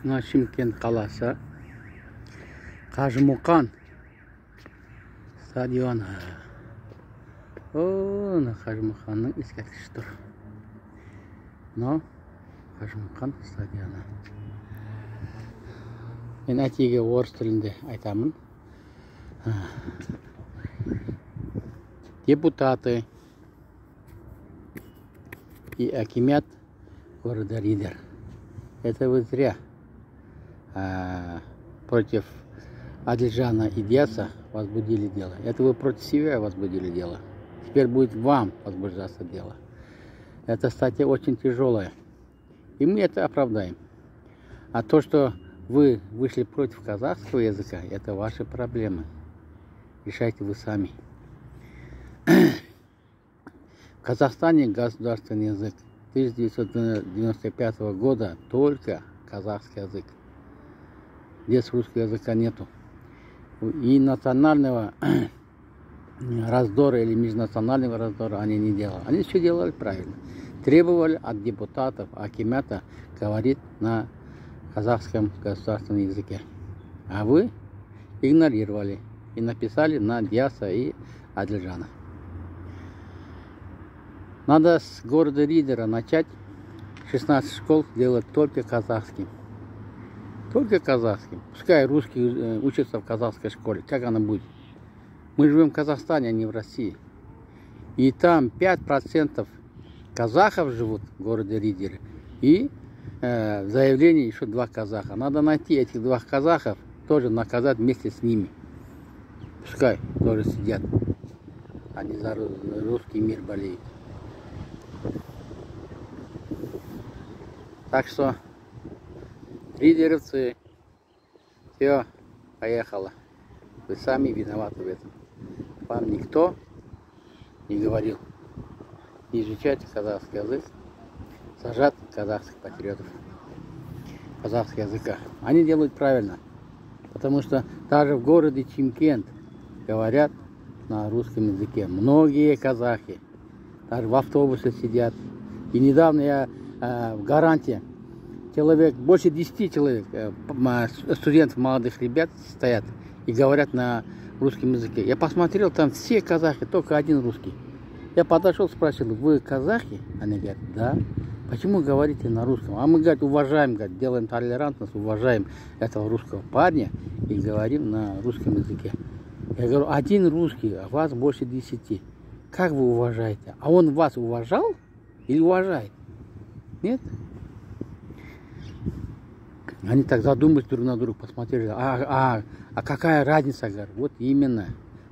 Мына Шымкент қаласы Қажымұқан стадионы. Мына Қажымұқанның ескерткіші тұр. Мынау Қажымұқан стадионы. Мен әтеге орыс тілінде айтамын. Депутаты и акимят города Риддер. Это вы зря против Адельжана и Диаса возбудили дело. Это вы против себя возбудили дело. Теперь будет вам возбуждаться дело. Эта статья очень тяжелая. И мы это оправдаем. А то, что вы вышли против казахского языка, это ваши проблемы. Решайте вы сами. В Казахстане государственный язык 1995 года только казахский язык. Здесь русского языка нету. И национального раздора или межнационального раздора они не делали. Они все делали правильно. Требовали от депутатов, акимята говорить на казахском государственном языке. А вы игнорировали и написали на Диаса и Адельжана. Надо с города Риддера начать 16 школ делать только казахским. Только казахским. Пускай русские учатся в казахской школе. Как она будет? Мы живем в Казахстане, а не в России. И там 5% казахов живут в городе Риддере. И в заявлении еще 2 казаха. Надо найти этих 2 казахов, тоже наказать вместе с ними. Пускай тоже сидят. Они за русский мир болеют. Так что, риддеровцы, все, поехало. Вы сами виноваты в этом. Вам никто не говорил. Не изучайте казахский язык, сажать казахских патриотов казахского языка. Они делают правильно, потому что даже в городе Шымкент говорят на русском языке. Многие казахи даже в автобусе сидят. И недавно я в Гаранте человек, больше 10 человек, студентов, молодых ребят стоят и говорят на русском языке. Я посмотрел, там все казахи, только один русский. Я подошел, спросил: вы казахи? Они говорят: да. Почему говорите на русском? А мы, говорят, уважаем, говорят, делаем толерантность, уважаем этого русского парня и говорим на русском языке. Я говорю: один русский, а вас больше 10. Как вы уважаете? А он вас уважал или уважает? Нет? Они так задумались друг на друга, посмотрели. А какая разница, говорят? Вот именно.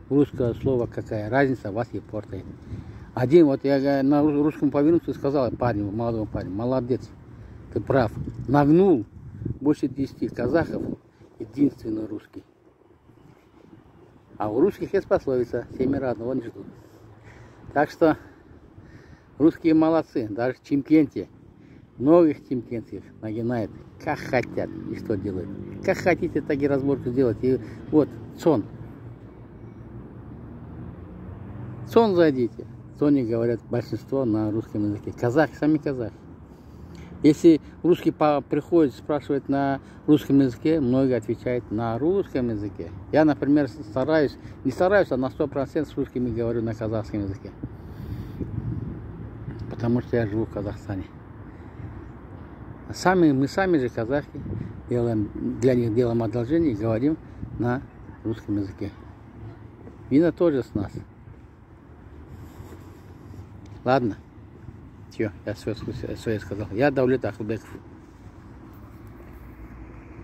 Русское слово какая разница вас и портает. Один, вот я на русском повернулся и сказал парню, молодому парню: молодец, ты прав. Нагнул больше 10 казахов, единственный русский. А у русских есть пословица: 7 одного не ждут. Так что русские молодцы, даже в Шымкенте. Многих шымкентских нагинают, как хотят и что делают. Как хотите, так и разборку сделать. И вот сон. Сон зайдите. В Соне говорят большинство на русском языке. Казахи, сами казахи. Если русский приходит, спрашивает на русском языке, многие отвечают на русском языке. Я, например, не стараюсь, а на 100% с русскими говорю на казахском языке. Потому что я живу в Казахстане. Мы сами же казахи, для них делаем одолжение и говорим на русском языке. Вина тоже с нас. Ладно, все, я все сказал. Я Даулет Ахлбеков.